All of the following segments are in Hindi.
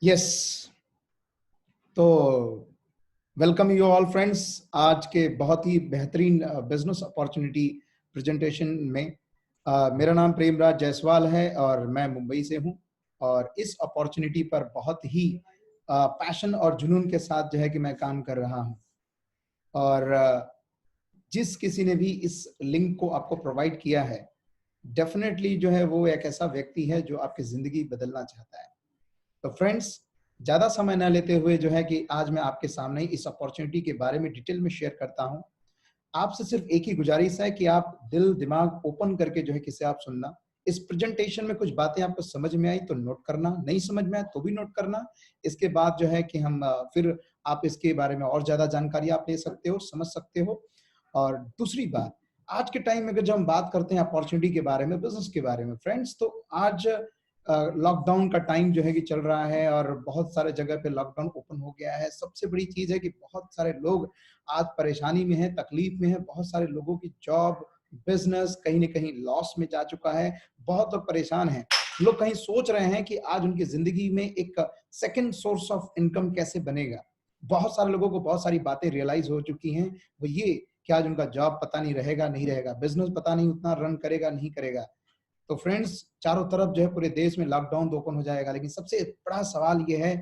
यस, तो वेलकम यू ऑल फ्रेंड्स। आज के बहुत ही बेहतरीन बिजनेस अपॉर्चुनिटी प्रेजेंटेशन में मेरा नाम प्रेमराज जायसवाल है और मैं मुंबई से हूं। और इस अपॉर्चुनिटी पर बहुत ही पैशन और जुनून के साथ जो है कि मैं काम कर रहा हूं। और जिस किसी ने भी इस लिंक को आपको प्रोवाइड किया है, डेफिनेटली जो है वो एक ऐसा व्यक्ति है जो आपकी जिंदगी बदलना चाहता है। तो फ्रेंड्स, ज्यादा समय न लेते हुए जो है कि आज मैं आपके सामने इस अपॉर्चुनिटी के बारे में डिटेल में शेयर करता हूं। आपसे सिर्फ एक ही गुजारिश है कि आप दिल दिमाग ओपन करके जो है किसे आप सुनना। इस प्रेजेंटेशन में कुछ बातें आपको समझ में आई तो नोट करना, नहीं समझ में आए तो भी नोट करना। इसके बाद जो है कि हम फिर आप इसके बारे में और ज्यादा जानकारी आप ले सकते हो, समझ सकते हो। और दूसरी बात, आज के टाइम में अगर जब हम बात करते हैं अपॉर्चुनिटी के बारे में, बिजनेस के बारे में फ्रेंड्स, तो आज लॉकडाउन का टाइम जो है कि चल रहा है और बहुत सारे जगह पे लॉकडाउन ओपन हो गया है। सबसे बड़ी चीज है कि बहुत सारे लोग आज परेशानी में है, तकलीफ में है। बहुत सारे लोगों की जॉब, बिजनेस कहीं ना कहीं लॉस में जा चुका है। बहुत लोग परेशान हैं। लोग कहीं सोच रहे हैं कि आज उनकी जिंदगी में एक सेकंड सोर्स ऑफ इनकम कैसे बनेगा। बहुत सारे लोगों को बहुत सारी बातें रियलाइज हो चुकी हैं। वो ये कि आज उनका जॉब पता नहीं रहेगा नहीं रहेगा, बिजनेस पता नहीं उतना रन करेगा नहीं करेगा। तो फ्रेंड्स, चारों तरफ जो है पूरे देश में लॉकडाउन तो ओपन हो जाएगा, लेकिन सबसे बड़ा सवाल ये है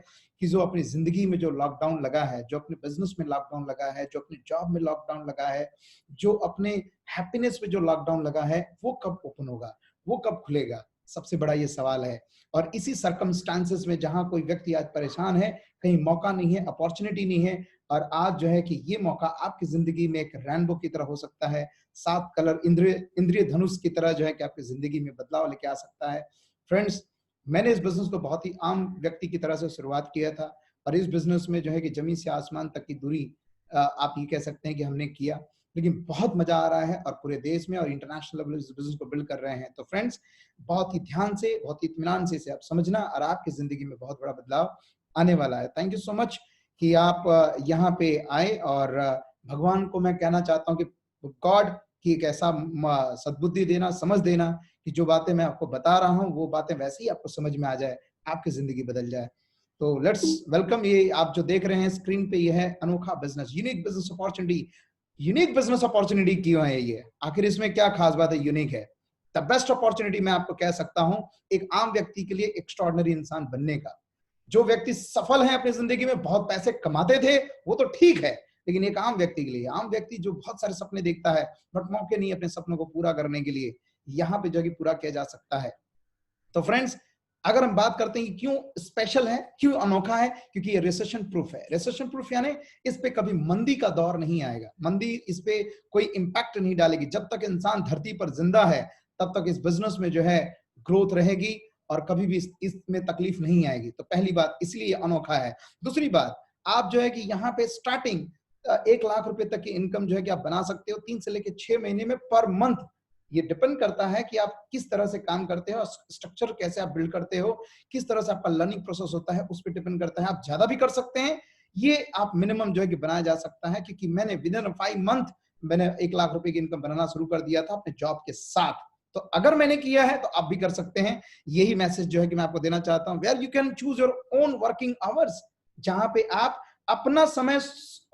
कि जो अपनी जिंदगी में जो लॉकडाउन लगा है, जो अपने बिजनेस में लॉकडाउन लगा है, जो अपनी जॉब में लॉकडाउन लगा है, जो अपने हैप्पीनेस में जो लॉकडाउन लगा है, वो कब ओपन होगा, वो कब खुलेगा? सबसे बड़ा ये सवाल है। और इसी सर्कमस्टांसेस में जहां कोई व्यक्ति आज परेशान है, कहीं मौका नहीं है, अपॉर्चुनिटी नहीं है, और आज जो है कि ये मौका आपकी जिंदगी में एक रेनबो की तरह हो सकता है। 7 कलर इंद्रिय धनुष की तरह जो है कि आपकी जिंदगी में बदलाव लेके आ सकता है। फ्रेंड्स, मैंने इस बिजनेस को बहुत ही आम व्यक्ति की तरह से शुरुआत किया था, और इस बिजनेस में जो है कि जमीन से आसमान तक की दूरी आप ये कह सकते हैं कि हमने किया। लेकिन बहुत मजा आ रहा है और पूरे देश में और इंटरनेशनल लेवल इस बिजनेस को बिल्ड कर रहे हैं। तो फ्रेंड्स, बहुत ही ध्यान से, बहुत ही इत्मीनान से इसे आप समझना, और आपकी जिंदगी में बहुत बड़ा बदलाव आने वाला है। थैंक यू सो मच कि आप यहाँ पे आए। और भगवान को मैं कहना चाहता हूँ कि गॉड की एक ऐसा सद्बुद्धि देना, समझ देना कि जो बातें मैं आपको बता रहा हूँ वो बातें वैसे ही आपको समझ में आ जाए, आपकी जिंदगी बदल जाए। तो लेट्स वेलकम। ये आप जो देख रहे हैं स्क्रीन पे, ये है अनोखा business, unique business opportunity. Unique business opportunity क्यों है ये? आखिर इसमें क्या खास बात है, यूनिक है? द बेस्ट अपॉर्चुनिटी मैं आपको कह सकता हूं एक आम व्यक्ति के लिए एक्स्ट्रॉर्डिनरी इंसान बनने का। जो व्यक्ति सफल है अपनी जिंदगी में, बहुत पैसे कमाते थे, वो तो ठीक है, लेकिन एक आम व्यक्ति के लिए, आम व्यक्ति जो बहुत सारे सपने देखता है बट मौके नहीं अपने सपनों को पूरा करने के लिए, यहाँ पे जगह पूरा किया जा सकता है। तो फ्रेंड्स, अगर हम बात करते हैं कि क्यों स्पेशल है, क्यों अनोखा है, क्योंकि ये रिसेशन प्रूफ है। रिसेशन प्रूफ यानी इस पे कभी मंदी का दौर नहीं आएगा, मंदी इस पे कोई इंपैक्ट नहीं डालेगी। जब तक इंसान धरती पर जिंदा है तब तक इस बिजनेस में जो है ग्रोथ रहेगी और कभी भी इसमें तकलीफ नहीं आएगी। तो पहली बात इसलिए अनोखा है। दूसरी बात, आप जो है कि यहाँ पे स्टार्टिंग 1 लाख रुपए तक की इनकम जो है कि आप बना सकते हो 3 से लेकर 6 महीने में पर मंथ। ये डिपेंड करता है कि आप किस तरह से काम करते हो, स्ट्रक्चर कैसे आप बिल्ड करते हो, किस तरह से आपका लर्निंग प्रोसेस होता है, उस पर डिपेंड करता है। आप ज्यादा भी कर सकते हैं, ये आप मिनिमम जो है कि बनाया जा सकता है। क्योंकि मैंने विद इन 5 मंथ मैंने 1 लाख रुपए की इनकम बनाना शुरू कर दिया था अपने जॉब के साथ। तो अगर मैंने किया है तो आप भी कर सकते हैं। यही मैसेज जो है कि मैं आपको देना चाहता हूं। Where you can choose your own working hours, जहां पे आप अपना समय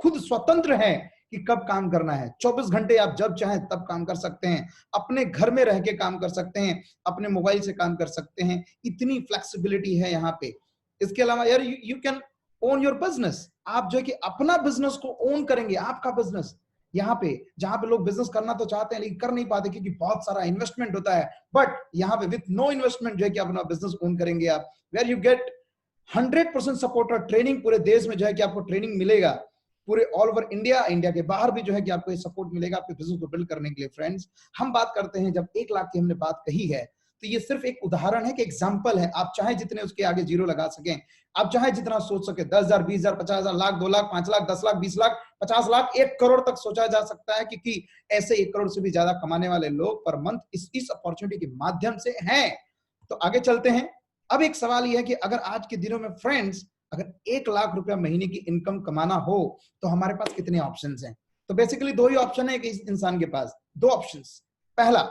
खुद स्वतंत्र है कि कब काम करना है। 24 घंटे आप जब चाहें तब काम कर सकते हैं, अपने घर में रह के काम कर सकते हैं, अपने मोबाइल से काम कर सकते हैं। इतनी फ्लेक्सिबिलिटी है यहाँ पे। इसके अलावा यार you can own your business. आप जो है कि अपना बिजनेस को ओन करेंगे, आपका बिजनेस। यहाँ पे जहां पे लोग बिजनेस करना तो चाहते हैं लेकिन कर नहीं पाते क्योंकि बहुत सारा इन्वेस्टमेंट होता है, बट यहाँ पे विथ नो इन्वेस्टमेंट जो है कि अपना बिजनेस ओन करेंगे आप। वेयर यू गेट 100% सपोर्ट और ट्रेनिंग। पूरे देश में जो है कि आपको ट्रेनिंग मिलेगा, पूरे ऑल ओवर इंडिया, इंडिया के बाहर भी जो है कि आपको ये सपोर्ट मिलेगा आपके बिजनेस को बिल्ड करने के लिए। फ्रेंड्स, हम बात करते हैं, जब 1 लाख की हमने बात कही है, तो ये सिर्फ एक उदाहरण है कि एग्जाम्पल है। आप चाहे जितने उसके आगे जीरो लगा सकें, आप चाहे जितना सोच सके, 10,000, 20,000, 50,000, लाख, 2 लाख, 5 लाख, 10 लाख, 20 लाख, 50 लाख, 1 करोड़ तक सोचा जा सकता है, क्योंकि ऐसे 1 करोड़ से भी ज्यादा कमाने वाले लोग पर मंथ इस अपॉर्चुनिटी के माध्यम से हैं। तो आगे चलते हैं। अब एक सवाल यह है कि अगर आज के दिनों में फ्रेंड्स, अगर 1 लाख रुपया महीने की इनकम कमाना हो तो हमारे पास कितने ऑप्शंस हैं? तो बेसिकली 2 ही ऑप्शन है कि इस इंसान के पास, 2 ऑप्शंस। पहला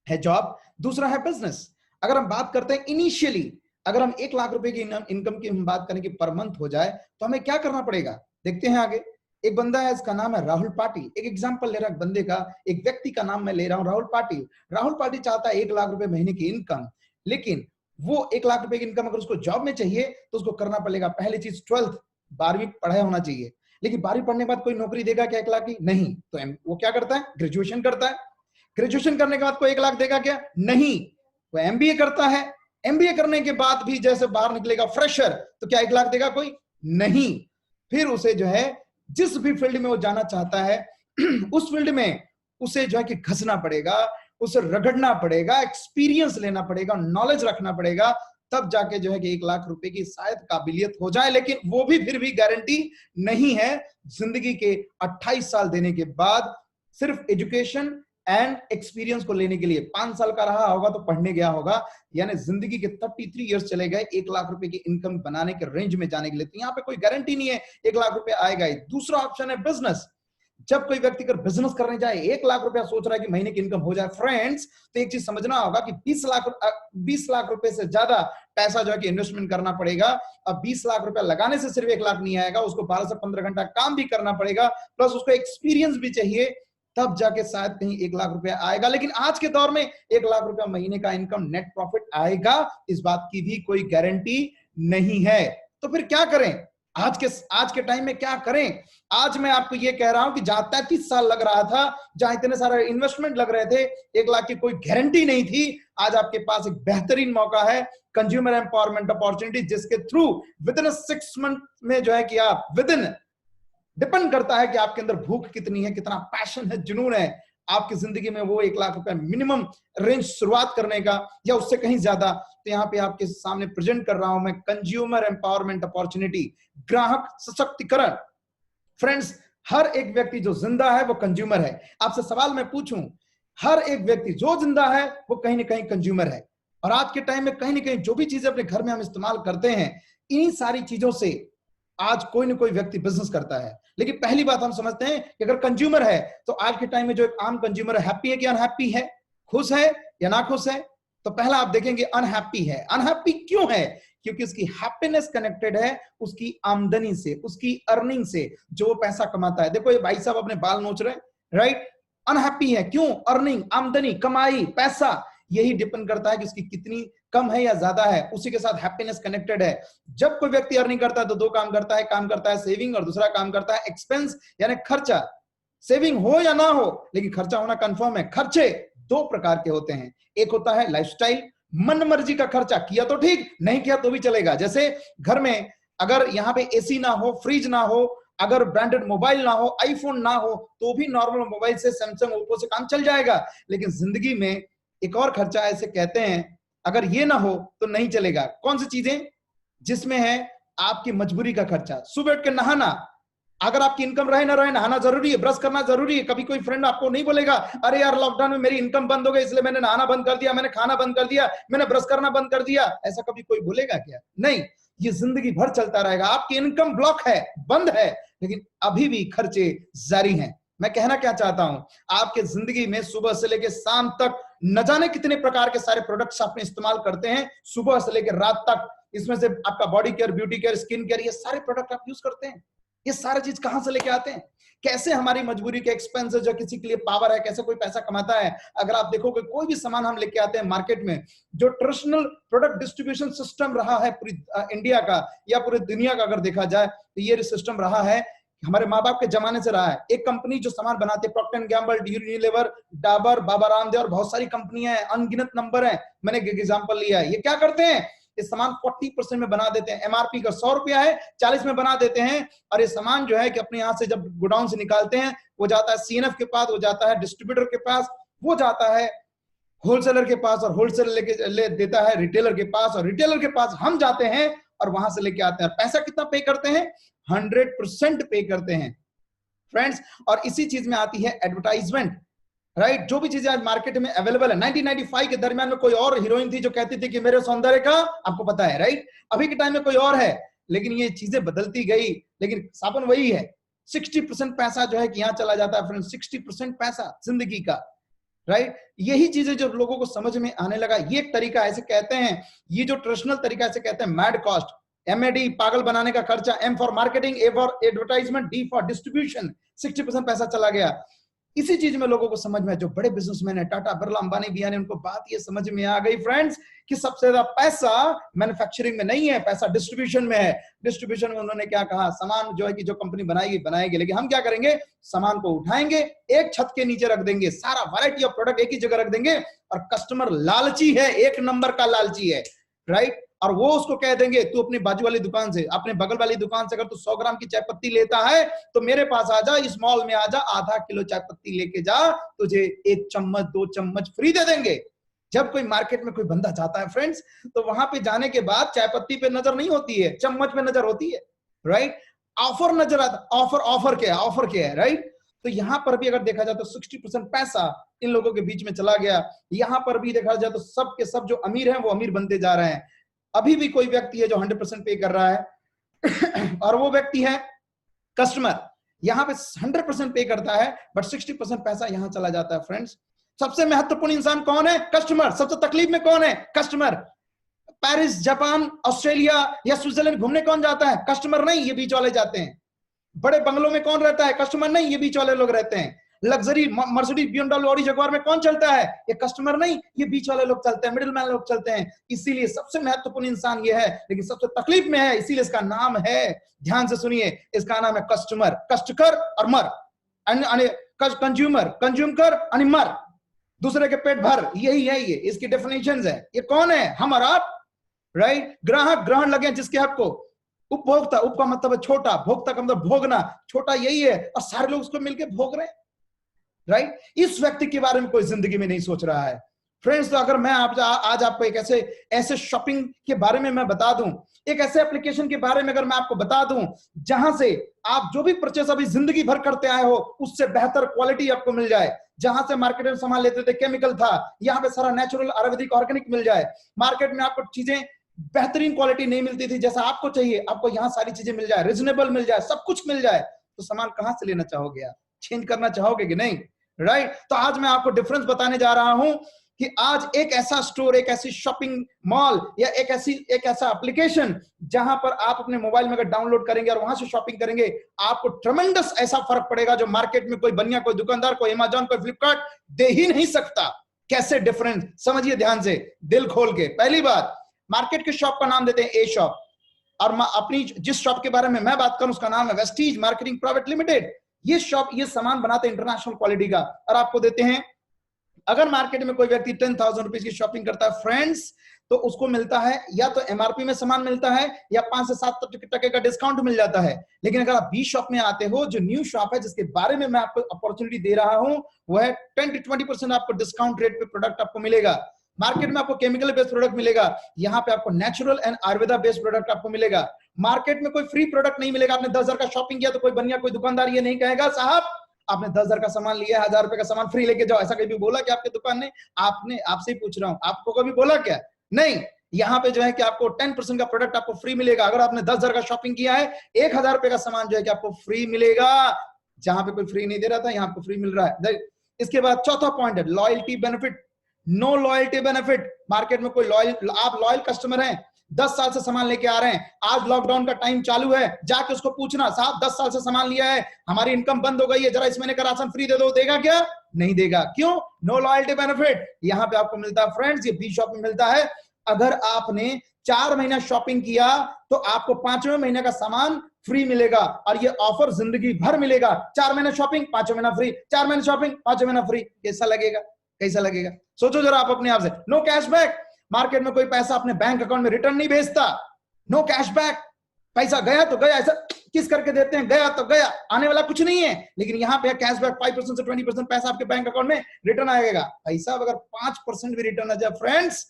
है जॉब, दूसरा है बिजनेस। अगर हम बात करते हैं इनिशियली, अगर हम 1 लाख रुपए की इनकम की हम बात करें कि पर मंथ हो जाए तो हमें क्या करना पड़ेगा, देखते हैं आगे। एक बंदा है, इसका नाम है राहुल पाटिल। एक एग्जांपल ले रहा है बंदे का, एक व्यक्ति का नाम मैं ले रहा हूं, राहुल पाटिल। राहुल पाटिल चाहता है 1 लाख रुपए महीने की इनकम, लेकिन वो 1 लाख रुपए की इनकम अगर उसको जॉब में चाहिए तो उसको करना पड़ेगा, पहली चीज 12th 12वीं पढ़ाया होना चाहिए। लेकिन 12वीं पढ़ने के बाद कोई नौकरी देगा क्या 1 लाख की? नहीं। तो वो क्या करता है, ग्रेजुएशन करता है। ग्रेजुएशन करने के बाद कोई 1 लाख देगा क्या? नहीं। वो एमबीए करता है। एमबीए करने के बाद भी जैसे बाहर निकलेगा फ्रेशर, तो क्या 1 लाख देगा कोई? नहीं। फिर उसे जो है जिस भी फील्ड में वो जाना चाहता है उस फील्ड में उसे जो है कि घसना पड़ेगा, उसे रगड़ना पड़ेगा, एक्सपीरियंस लेना पड़ेगा, नॉलेज रखना पड़ेगा, तब जाके जो है कि 1 लाख रुपए की शायद काबिलियत हो जाए। लेकिन वो भी फिर भी गारंटी नहीं है। जिंदगी के 28 साल देने के बाद सिर्फ एजुकेशन एंड एक्सपीरियंस को लेने के लिए 5 साल का रहा होगा तो पढ़ने गया होगा, यानी जिंदगी के 33 इयर्स चले गए 1 लाख रुपए की इनकम बनाने के रेंज में जाने के लिए। तो यहाँ पे कोई गारंटी नहीं है 1 लाख रुपए आएगा ही। दूसरा ऑप्शन है बिजनेस। जब कोई व्यक्ति अगर बिजनेस करने जाए, 1 लाख रुपया सोच रहा है कि महीने की इनकम हो जाए, फ्रेंड्स तो एक चीज समझना होगा कि 20 लाख रुपए से ज्यादा पैसा जो है कि इन्वेस्टमेंट करना पड़ेगा। अब 20 लाख रुपया लगाने से सिर्फ 1 लाख नहीं आएगा, उसको 12 से 15 घंटा काम भी करना पड़ेगा, प्लस उसको एक्सपीरियंस भी चाहिए, तब जाके शायद कहीं 1 लाख रुपया आएगा। लेकिन आज के दौर में 1 लाख रुपया महीने का इनकम नेट प्रॉफिट आएगा, इस बात की भी कोई गारंटी नहीं है। तो फिर क्या करें आज के टाइम में, क्या करें? आज मैं आपको ये कह रहा हूं कि जहां 33 साल लग रहा था, जहां इतने सारे इन्वेस्टमेंट लग रहे थे, 1 लाख की कोई गारंटी नहीं थी, आज आपके पास एक बेहतरीन मौका है, कंज्यूमर एम्पावरमेंट अपॉर्चुनिटी, जिसके थ्रू विद इन 6 मंथ में जो है कि आप विद इन, डिपेंड करता है कि आपके अंदर भूख कितनी है, कितना पैशन है, जुनून है, आपकी जिंदगी में वो 1 लाख रुपए मिनिमम रेंज शुरुआत करने का या उससे कहीं ज्यादा। तो यहाँ पे आपके सामने प्रेजेंट कर रहा हूं मैं कंज्यूमर एम्पावरमेंट अपॉर्चुनिटी, ग्राहक सशक्तिकरण। फ्रेंड्स, हर एक व्यक्ति जो जिंदा है वो कंज्यूमर है। आपसे सवाल मैं पूछूं, हर एक व्यक्ति जो जिंदा है वो कहीं ना कहीं कंज्यूमर है। और आज के टाइम में कहीं ना कहीं जो भी चीजें अपने घर में हम इस्तेमाल करते हैं, इन्हीं सारी चीजों से आज कोई ना कोई व्यक्ति बिजनेस करता है। लेकिन पहली बात हम समझते हैं कि अगर कंज्यूमर है तो आज के टाइम में जो एक आम कंज्यूमर है, हैप्पी है कि अनहैप्पी है, खुश है या ना खुश है? तो पहला आप देखेंगे अनहैप्पी है। अनहैप्पी क्यों है? क्योंकि उसकी हैप्पीनेस कनेक्टेड है उसकी आमदनी से, उसकी अर्निंग से, जो वो पैसा कमाता है। देखो ये भाई साहब अपने बाल नोच रहे हैं, राइट? अनहैप्पी है क्यों? अर्निंग, आमदनी, कमाई, पैसा, यही डिपेंड करता है कि उसकी कितनी कम है या ज्यादा है, उसी के साथ हैप्पीनेस कनेक्टेड है। जब कोई व्यक्ति अर्निंग करता है तो 2 काम करता है सेविंग, और दूसरा काम करता है एक्सपेंस, यानी खर्चा। सेविंग हो या ना हो, लेकिन खर्चा होना कंफर्म है। खर्चे 2 प्रकार के होते हैं, एक होता है लाइफस्टाइल, मन मर्जी का खर्चा, किया तो ठीक, नहीं किया तो भी चलेगा। जैसे घर में अगर यहाँ पे एसी ना हो, फ्रिज ना हो, अगर ब्रांडेड मोबाइल ना हो, आईफोन ना हो, तो भी नॉर्मल मोबाइल से, सैमसंग, ओप्पो से काम चल जाएगा। लेकिन जिंदगी में एक और खर्चा ऐसे कहते हैं, अगर ये ना हो तो नहीं चलेगा। कौन सी चीजें? जिसमें है आपकी मजबूरी का खर्चा। सुबह उठ के नहाना, अगर आपकी इनकम रहे ना रहे, नहाना जरूरी है, ब्रश करना जरूरी है। कभी कोई फ्रेंड आपको नहीं बोलेगा अरे यार लॉकडाउन में मेरी इनकम बंद हो गई इसलिए मैंने नहाना बंद कर दिया, मैंने खाना बंद कर दिया, मैंने ब्रश करना बंद कर दिया। ऐसा कभी कोई बोलेगा क्या? नहीं, ये जिंदगी भर चलता रहेगा। आपकी इनकम ब्लॉक है, बंद है, लेकिन अभी भी खर्चे जारी हैं। मैं कहना क्या चाहता हूं, आपके जिंदगी में सुबह से लेकर शाम तक न जाने कितने प्रकार के सारे प्रोडक्ट्स आपने इस्तेमाल करते हैं, सुबह से लेकर रात तक। इसमें से आपका body care, beauty care, skin care, ये सारे प्रोडक्ट आप यूज करते हैं। ये सारी चीज कहां से लेके आते हैं? कैसे हमारी मजबूरी के एक्सपेंस जो किसी के लिए पावर है, कैसे कोई पैसा कमाता है। अगर आप देखोगे कोई भी सामान हम लेके आते हैं मार्केट में, जो ट्रेडिशनल प्रोडक्ट डिस्ट्रीब्यूशन सिस्टम रहा है पूरी इंडिया का या पूरी दुनिया का अगर देखा जाए, तो ये सिस्टम रहा है हमारे माँ बाप के जमाने से रहा है। एक कंपनी जो सामान बनाती है, Procter and Gamble, Unilever, Dabur, Baba Ramdev और बहुत सारी कंपनियां हैं, अनगिनत नंबर हैं, मैंने एक एग्जांपल लिया है। ये क्या करते हैं? ये सामान 40% में बना देते हैं। एमआरपी का 100 रुपया है, 40 में बना देते हैं। और ये सामान जो है कि अपने यहाँ से जब गोडाउन से निकालते हैं, वो जाता है सीएनएफ के पास, वो जाता है डिस्ट्रीब्यूटर के पास, वो जाता है होलसेलर के पास, और होलसेलर ले देता है रिटेलर के पास, और रिटेलर के पास हम जाते हैं और वहां से लेके आते हैं। पैसा कितना पे करते हैं? 100% पे करते हैं फ्रेंड्स। और इसी चीज में आती है एडवर्टाइजमेंट, राइट? जो भी चीजें आज मार्केट में अवेलेबल है, 1995 के दरमियान में कोई और हीरोइन थी जो कहती थी कि मेरे सौंदर्य का, आपको पता है, राइट? अभी के टाइम में कोई और है, लेकिन ये चीजें बदलती गई, लेकिन साबुन वही है। 60% पैसा जो है कि यहां चला जाता है फ्रेंड्स, 60% पैसा जिंदगी का, राइट। यही चीजें जब लोगों को समझ में आने लगा, ये एक तरीका ऐसे कहते हैं, ये जो ट्रेडिशनल तरीका ऐसे कहते हैं मैड कॉस्ट, MAD पागल बनाने का खर्चा, M for marketing, A for advertisement, D for distribution, 60% पैसा चला गया। इसी चीज में लोगों को समझ में, जो बड़े बिजनेसमैन है, टाटा, बिरला, अंबानी, बियानी, उनको बात ये समझ में आ गई फ्रेंड्स कि सबसे ज्यादा पैसा मैन्युफैक्चरिंग में नहीं है, पैसा डिस्ट्रीब्यूशन में है। डिस्ट्रीब्यूशन में उन्होंने क्या कहा, सामान जो है कि जो कंपनी बनाएगी, लेकिन हम क्या करेंगे, सामान को उठाएंगे, एक छत के नीचे रख देंगे, सारा वैरायटी ऑफ प्रोडक्ट एक ही जगह रख देंगे, और कस्टमर लालची है, एक नंबर का लालची है, राइट। और वो उसको कह देंगे, तू अपनी बाजू वाली दुकान से, अपने बगल वाली दुकान से अगर तू 100 ग्राम की चाय पत्ती लेता है तो मेरे पास आ जा, इस मॉल में आ जा, आधा किलो चाय पत्ती लेके जा, तुझे 1 चम्मच 2 चम्मच फ्री दे देंगे। जब कोई मार्केट में कोई बंदा जाता है फ्रेंड्स, तो वहां पे जाने के बाद चाय पत्ती पे नजर नहीं होती है, चम्मच पे नजर होती है, राइट। ऑफर नजर आता, ऑफर क्या है, राइट। तो यहां पर भी अगर देखा जाए तो 60% पैसा इन लोगों के बीच में चला गया। यहां पर भी देखा जाए तो सब के सब जो अमीर हैं वो अमीर बनते जा रहे हैं। अभी भी कोई व्यक्ति है जो 100% पे कर रहा है और वो व्यक्ति है कस्टमर। यहां पे 100% पे करता है, बट 60% पैसा यहां चला जाता है फ्रेंड्स। सबसे महत्वपूर्ण इंसान कौन है, कस्टमर। सबसे तकलीफ में कौन है, कस्टमर। पेरिस, जापान, ऑस्ट्रेलिया या स्विट्जरलैंड घूमने कौन जाता है, कस्टमर नहीं, ये बीच वाले जाते हैं। बड़े बंगलों में कौन रहता है, कस्टमर नहीं, ये बीच वाले लोग रहते हैं। Luxury Mercedes, BMW, Audi, Jaguar में कौन चलता है, ये कस्टमर नहीं, ये बीच वाले लोग चलते हैं, मिडिल मैन लोग चलते हैं। इसीलिए सबसे महत्वपूर्ण इंसान ये है, लेकिन सबसे तकलीफ में है, इसीलिए इसका नाम है, ध्यान से सुनिए, इसका नाम है कस्टमर। कष्ट कर और मर, कंज्यूमर, कंज्यूम कर और मर, दूसरे के पेट भर, यही है, ये इसकी डेफिनेशंस है। ये कौन है, हम और आप, राइट। ग्राहक, ग्रहण लगे जिसके हक को। उपभोक्ता, उप का मतलब है छोटा, भोक्ता का मतलब भोगना, छोटा यही है, और सारे लोग उसको मिलकर भोग रहे हैं, राइट। इस व्यक्ति के बारे में कोई जिंदगी में नहीं सोच रहा है फ्रेंड्स। तो अगर मैं आज आपको एक ऐसे शॉपिंग के बारे में मैं बता दूं, एक ऐसे एप्लीकेशन के बारे में अगर मैं आपको बता दूं, जहां से आप जो भी परचेस अभी जिंदगी भर करते आए हो उससे बेहतर क्वालिटी आपको मिल जाए। जहां से मार्केट में सामान लेते थे केमिकल था, यहाँ पे सारा नेचुरल, आयुर्वेदिक, ऑर्गेनिक मिल जाए। मार्केट में आपको चीजें बेहतरीन क्वालिटी नहीं मिलती थी, जैसा आपको चाहिए, आपको यहाँ सारी चीजें मिल जाए, रीजनेबल मिल जाए, सब कुछ मिल जाए, तो सामान कहां से लेना चाहोगे आप, चेंज करना चाहोगे कि नहीं, राइट। तो आज मैं आपको डिफरेंस बताने जा रहा हूं कि आज एक ऐसा स्टोर, एक ऐसी शॉपिंग मॉल या एक ऐसा एप्लीकेशन जहां पर आप अपने मोबाइल में अगर डाउनलोड करेंगे और वहां से शॉपिंग करेंगे, आपको ट्रेमेंडस ऐसा फर्क पड़ेगा जो मार्केट में कोई बनिया, कोई दुकानदार, कोई अमेज़न, कोई फ्लिपकार्ट दे ही नहीं सकता। कैसे डिफरेंस, समझिए ध्यान से, दिल खोल के। पहली बात, मार्केट के शॉप का नाम देते हैं ए शॉप, और अपनी जिस शॉप के बारे में मैं बात करूं उसका नाम है वेस्टीज मार्केटिंग प्राइवेट लिमिटेड। ये शॉप ये सामान बनाते हैं इंटरनेशनल क्वालिटी का, और आपको देते हैं, अगर मार्केट में कोई व्यक्ति 10,000 रुपीज की शॉपिंग करता है फ्रेंड्स, तो उसको मिलता है या तो MRP में सामान मिलता है या 5 से 7% का डिस्काउंट मिल जाता है। लेकिन अगर आप बी शॉप में आते हो, जो न्यू शॉप है जिसके बारे में मैं आपको अपॉर्चुनिटी दे रहा हूं, वो है 10-20% आपको डिस्काउंट रेट पे प्रोडक्ट आपको मिलेगा। मार्केट में आपको केमिकल बेस्ड प्रोडक्ट मिलेगा, यहाँ पे आपको natural and Ayurveda based product आपको मिलेगा। मार्केट में कोई फ्री प्रोडक्ट नहीं मिलेगा। आपने 10,000 का शॉपिंग किया तो कोई बनिया, कोई दुकानदार ये नहीं कहेगा साहब आपने 10,000 का सामान लिया, 1,000 रुपए का सामान फ्री लेके जाओ। ऐसा कभी बोला कि आपके दुकान ने, आपने, आपसे ही पूछ रहा हूं, आपको कभी बोला क्या? नहीं। यहाँ पे जो है कि आपको 10% का प्रोडक्ट आपको फ्री मिलेगा। अगर आपने 10,000 का शॉपिंग किया है, 1,000 रुपए का सामान जो है कि आपको फ्री मिलेगा। जहां पे कोई फ्री नहीं दे रहा था, यहाँ आपको फ्री मिल रहा है। इसके बाद चौथा पॉइंट है loyalty benefit. No loyalty benefit. Market में कोई आप लॉयल कस्टमर हैं, 10 साल से सामान लेके आ रहे हैं, आज लॉकडाउन का टाइम चालू है, जाके उसको पूछना, साहब 10 साल से सामान लिया है, हमारी इनकम बंद हो गई है, जरा इस महीने का राशन फ्री दे दो, देगा क्या? नहीं देगा। क्यों? No loyalty benefit. यहां पे आपको मिलता है फ्रेंड्स, ये बी शॉप में मिलता है, अगर आपने 4 महीना शॉपिंग किया तो आपको 5वें महीने का सामान फ्री मिलेगा, और ये ऑफर जिंदगी भर मिलेगा। 4 महीना शॉपिंग, 5वें महीना फ्री, 4 महीना शॉपिंग, 5वें महीना फ्री। कैसा लगेगा? कैसा लगेगा? सोचो जरा आप अपने आप से। No cashback. मार्केट में कोई पैसा अपने बैंक अकाउंट में रिटर्न नहीं भेजता। No cashback. पैसा गया तो गया, ऐसा किस करके देते हैं, गया तो गया, आने वाला कुछ नहीं है। लेकिन यहाँ पे कैशबैक 5% से 20% पैसा आपके बैंक अकाउंट में रिटर्न आएगा। पैसा अगर 5% भी रिटर्न आ जाए फ्रेंड्स,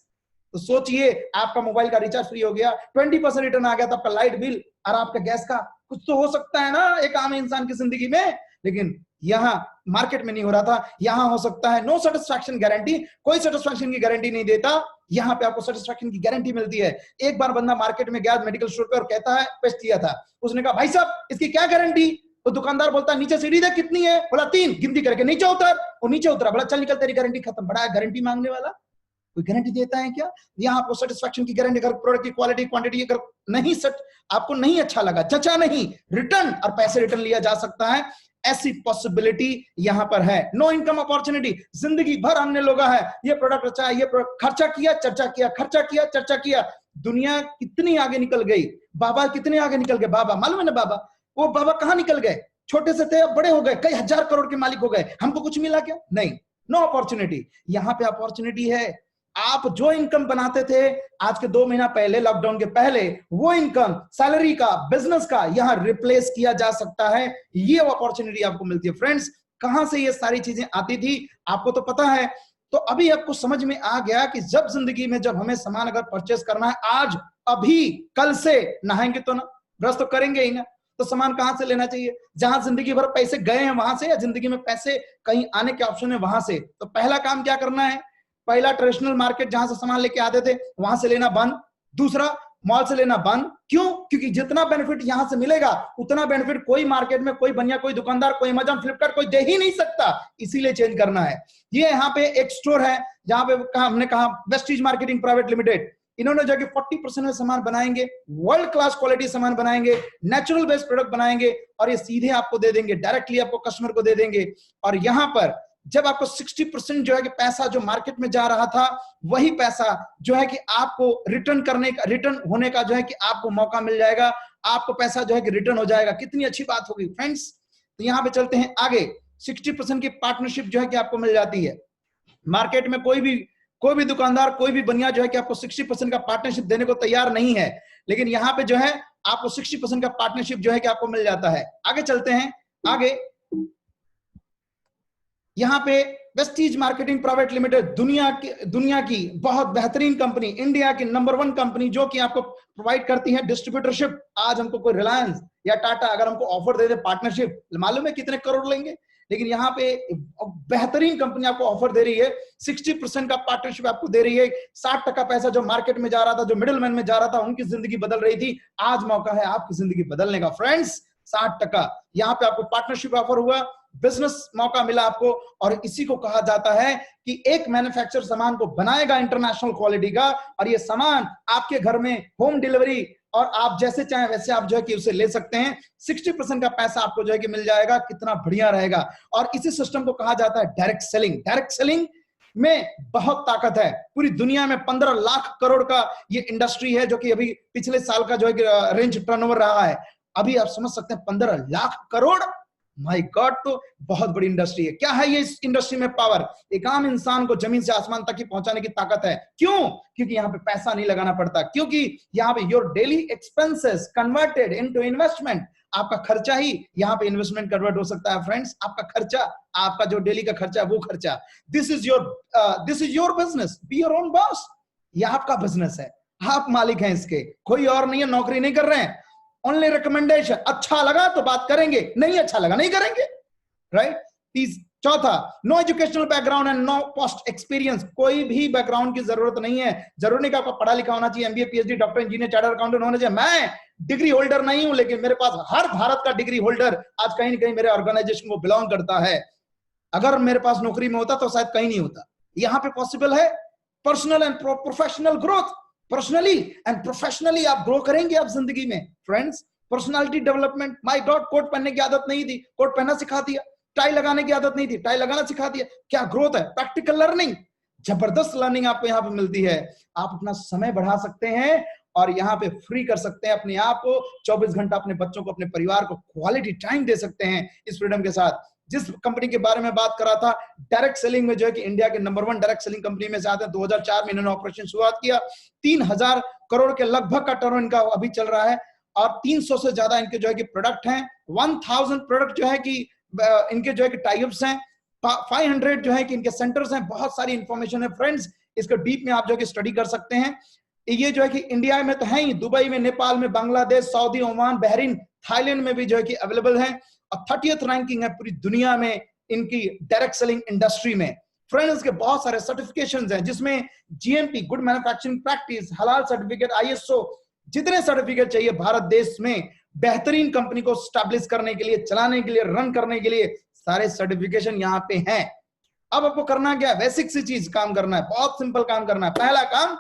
तो सोचिए, आपका मोबाइल का रिचार्ज फ्री हो गया, 20% रिटर्न आ गया तो आपका लाइट बिल और आपका गैस का कुछ तो हो सकता है ना एक आम इंसान की जिंदगी में। लेकिन यहां मार्केट में नहीं हो रहा था, यहां हो सकता है। No satisfaction guarantee. कोई सेटिस्फैक्शन की गारंटी नहीं देता, यहां पे आपको सेटिस्फैक्शन की गारंटी मिलती है। एक बार बंदा मार्केट में गया मेडिकल स्टोर पे और कहता है, पेस्ट किया था, उसने कहा भाई साहब इसकी क्या गारंटी? तो दुकानदार बोलता है नीचे सीढ़ी देख कितनी है, बोला 3, गिनती करके नीचे उतर, वो नीचे उतरा, बोला चल निकल तेरी गारंटी खत्म। बड़ा गारंटी मांगने वाला, कोई गारंटी देता है क्या? यहाँ आपको सेटिस्फैक्शन की गारंटी, अगर प्रोडक्ट की क्वालिटी क्वांटिटी अगर नहीं आपको नहीं अच्छा लगा, जचा नहीं, रिटर्न और पैसे रिटर्न लिया जा सकता है, ऐसी पॉसिबिलिटी यहां पर है। नो इनकम अपॉर्चुनिटी, जिंदगी भर हमने लोगा है ये प्रोडक्ट अच्छा है, ये प्रोडक्ट, खर्चा किया चर्चा किया, खर्चा किया चर्चा किया, दुनिया कितनी आगे निकल गई, बाबा कितने आगे निकल गए। बाबा मालूम है ना, बाबा वो बाबा कहां निकल गए, छोटे से थे अब बड़े हो गए, कई हजार करोड़ के मालिक हो गए, हमको कुछ मिला क्या? नहीं, नो अपॉर्चुनिटी। यहां पे अपॉर्चुनिटी है। आप जो इनकम बनाते थे आज के 2 महीना पहले, लॉकडाउन के पहले, वो इनकम सैलरी का, बिजनेस का यहां रिप्लेस किया जा सकता है। ये अपॉर्चुनिटी आपको मिलती है। फ्रेंड्स, कहां से ये सारी चीजें आती थी आपको तो पता है। तो अभी आपको समझ में आ गया कि जब जिंदगी में जब हमें सामान अगर परचेस करना है, आज अभी कल से नहाएंगे तो ना, ब्रश तो करेंगे ही ना, तो सामान कहां से लेना चाहिए? जहां जिंदगी भर पैसे गए हैं वहां से, या जिंदगी में पैसे कहीं आने के ऑप्शन है वहां से? तो पहला काम क्या करना है? पहला, ट्रेडिशनल मार्केट जहां से सामान लेके आते थे वहां से लेना बंद। दूसरा, मॉल से लेना बंद। क्यों? क्योंकि जितना बेनिफिट यहां से मिलेगा उतना बेनिफिट कोई मार्केट में, कोई बनिया, कोई दुकानदार, कोई अमेज़न, फ्लिपकार्ट कोई दे ही नहीं सकता। इसीलिए चेंज करना है। ये यहाँ पे एक स्टोर है जहां पे हमने कहा वेस्टीज मार्केटिंग प्राइवेट लिमिटेड, इन्होंने जो कि 40% में सामान बनाएंगे, वर्ल्ड क्लास क्वालिटी सामान बनाएंगे, नेचुरल बेस्ड प्रोडक्ट बनाएंगे और ये सीधे आपको दे देंगे, डायरेक्टली आपको कस्टमर को दे देंगे। और यहां पर जब आपको 60% जो है कि पैसा जो मार्केट में जा रहा था, वही पैसा जो है कि आपको रिटर्न करने का, रिटर्न होने का जो है कि आपको मौका मिल जाएगा, आपको पैसा जो है कि रिटर्न हो जाएगा। कितनी अच्छी बात होगी फ्रेंड्स। तो यहां पे चलते हैं आगे। 60% की पार्टनरशिप जो है कि आपको मिल जाती है। मार्केट में कोई भी दुकानदार, कोई भी बनिया जो है कि आपको 60% का पार्टनरशिप देने को तैयार नहीं है, लेकिन यहां पे जो है आपको 60% का पार्टनरशिप जो है कि आपको मिल जाता है। आगे चलते हैं। आगे यहां पे वेस्टीज मार्केटिंग प्राइवेट लिमिटेड, दुनिया की बहुत बेहतरीन कंपनी, इंडिया की नंबर 1 कंपनी, जो कि आपको प्रोवाइड करती है डिस्ट्रीब्यूटरशिप। आज हमको कोई रिलायंस या टाटा अगर हमको ऑफर दे दे पार्टनरशिप, मालूम है कितने करोड़ लेंगे? लेकिन यहाँ पे बेहतरीन कंपनी आपको ऑफर दे रही है, 60% का पार्टनरशिप आपको दे रही है। 60% पैसा जो मार्केट में जा रहा था, जो मिडिल मैन में जा रहा था, उनकी जिंदगी बदल रही थी, आज मौका है आपकी जिंदगी बदलने का। फ्रेंड्स, 60% यहाँ पे आपको पार्टनरशिप ऑफर हुआ, बिजनेस मौका मिला आपको। और इसी को कहा जाता है कि एक मैन्युफैक्चरर सामान को बनाएगा इंटरनेशनल क्वालिटी का, और ये सामान आपके घर में होम डिलीवरी, और आप जैसे चाहें वैसे आप जो है कि उसे ले सकते हैं। 60% का पैसा आपको जो है कि मिल जाएगा। कितना बढ़िया रहेगा। और इसी सिस्टम को कहा जाता है डायरेक्ट सेलिंग। डायरेक्ट सेलिंग में बहुत ताकत है। पूरी दुनिया में 15 लाख करोड़ का ये इंडस्ट्री है, जो कि अभी पिछले साल का जो है कि रेंज टर्नओवर रहा है। अभी आप समझ सकते हैं 15 लाख करोड़, माय गॉड, तो बहुत बड़ी इंडस्ट्री है। क्या है ये इस इंडस्ट्री में पावर? एक आम इंसान को जमीन से आसमान तक ही पहुंचाने की ताकत है। क्यों? क्योंकि यहाँ पे पैसा नहीं लगाना पड़ता, क्योंकि यहाँ पे your daily expenses converted into investment. आपका खर्चा ही यहाँ पे इन्वेस्टमेंट कन्वर्ट हो सकता है। फ्रेंड्स, आपका खर्चा, आपका जो डेली का खर्चा, वो खर्चा, this is your business, be your own boss. ये आपका बिजनेस है, आप मालिक हैं इसके, कोई और नहीं है, नौकरी नहीं कर रहे हैं। ओनली रिकमेंडेशन, अच्छा लगा तो बात करेंगे, नहीं अच्छा लगा नहीं करेंगे, राइट। चौथा, no educational background and no post experience. कोई भी बैकग्राउंड की जरूरत नहीं है। जरूरी नहीं कि आपको पढ़ा लिखा होना चाहिए, MBA, PhD, doctor, engineer, chartered accountant होना चाहिए। मैं डिग्री होल्डर नहीं हूं, लेकिन मेरे पास हर भारत का डिग्री होल्डर आज कहीं ना कहीं मेरे ऑर्गेनाइजेशन को बिलोंग करता है। अगर मेरे पास नौकरी में होता तो शायद कहीं नहीं होता। यहां पे पॉसिबल है personal and professional growth. Personally and professionally आप ग्रो करेंगे आप जिंदगी में। Friends, personality development. My god, coat पहनने की आदत नहीं थी, कोट पहनना सिखा दिया। टाई लगाने की आदत नहीं थी, टाई लगाना सिखा दिया। क्या ग्रोथ है? प्रैक्टिकल लर्निंग, जबरदस्त लर्निंग आपको यहाँ पे मिलती है। आप अपना समय बढ़ा सकते हैं और यहाँ पे फ्री कर सकते हैं अपने आप को। 24 घंटा अपने बच्चों को, अपने परिवार को क्वालिटी टाइम दे सकते हैं इस फ्रीडम के साथ। जिस कंपनी के बारे में बात करा था, डायरेक्ट सेलिंग में जो है कि इंडिया के नंबर 1 डायरेक्ट सेलिंग कंपनी में से आते हैं। 2004 में इन्होंने ऑपरेशन शुरुआत किया। 3000 करोड़ के लगभग का टर्नओवर इनका अभी चल रहा है और 300 से ज्यादा इनके जो है कि प्रोडक्ट हैं। 1000 प्रोडक्ट जो है कि इनके जो है कि टाइप्स हैं। 500 जो है कि इनके सेंटर्स हैं। बहुत सारी इंफॉर्मेशन है फ्रेंड्स, इसको डीप में आप जो है कि स्टडी कर सकते हैं। ये जो है कि इंडिया में तो है ही, दुबई में, नेपाल में, Bangladesh, Saudi, Oman, Bahrain, Thailand में भी जो है कि अवेलेबल है। और 30th रैंकिंग है पूरी दुनिया में इनकी डायरेक्ट सेलिंग इंडस्ट्री में। फ्रेंड्स, के बहुत सारे सर्टिफिकेशंस हैं जिसमें जीएमपी, गुड मैन्युफैक्चरिंग प्रैक्टिस, हलाल सर्टिफिकेट, आईएसओ, जितने सर्टिफिकेट चाहिए भारत देश में बेहतरीन कंपनी को स्टैब्लिश करने के लिए, चलाने के लिए, रन करने के लिए, सारे सर्टिफिकेशन यहाँ पे हैं। अब आपको करना क्या, बेसिक सी चीज काम करना है, बहुत सिंपल काम करना है। पहला काम,